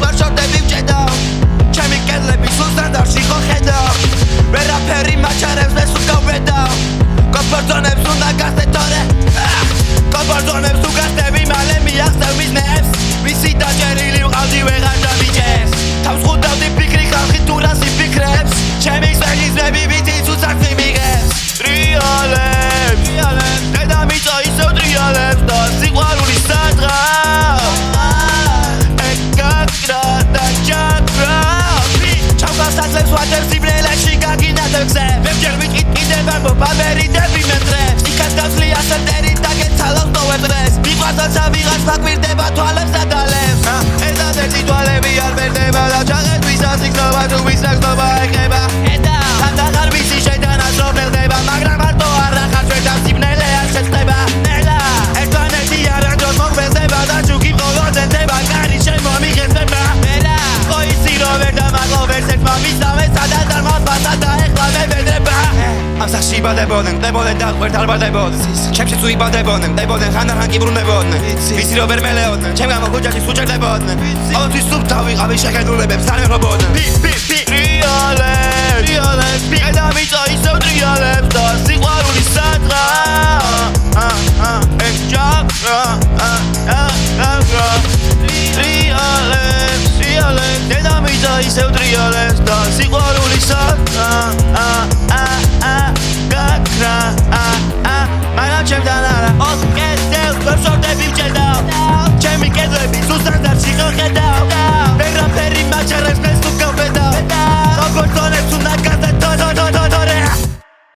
ვარ შორტები ვჭედავ ჩემი კედლები სულ სტანდარტში ხო ხედავ ვერაფერი მაჩარებს მე სულ გავბედავ კომფორტ-ზონებს უნდა გასდე თორე კომფორტ-ზონებს თუ გასდები მალე მიახსნევ მიზნებს ვისი დაჭერილი ვყავდი ვეღარ დამიჭერს თავს ხუდავდი ფიქრი ხალხი თუ რას იფიქრებს ჩემი საგიზმები ვიცით უცარცი მიღებს ტრიალებს დედამიწა ისევ ტრიალებს და სიყვარული სადღაც ეკაკრა და ჩაკრა ჩავგასაძლებს ვაჯერს იბრელაში გაგინათებს ვებჯერ ვიტყით კიდევ არ მობაბერიდები მეტრებს იქაც გავსლი ასერტერი და გეცალავს ნოვერდრეს მიყვარდაცა ვიღაც ფაკვირდება თვალებს და დალებს ერთადერთი თვალები არ მერდება და ჩაღეთვისას იქნობა თუ ვისახნობა ეკება თანდახარ ვიცი შეტანას რომ ნელდება მაგრამ მარტო არ ახარ ჩვენთან სიბნელე არ შეწყდება ნელა ერთმანეთი არანდროს მოგვეცდება და ჯუქი მხოლოდ ენტება კარი შემომიხესება ნელა ხო იცი რომ ვერ დამაყო ვერც ერთმა მისავე სადაც არ მოხდა და ეხლა მე ვედრება ამ სახში იბადებოდნენ ყდებოდნენ და ყვერთ არ ბარდებოდნენ ჩემშიც უიბადებოდნენ ყდებოდნენ ხანდახან კი ბრუნდებოდნენ ვიცი რომ ვერ მელეოდნენ ჩემ გამო ქუჩაში უჭერდებოდნენ ყოველთვის სუფთა ვიყავი შეხედულებებს არ ეღრობოდნენ რიალებს დედამიწა ისევ ტრიალებს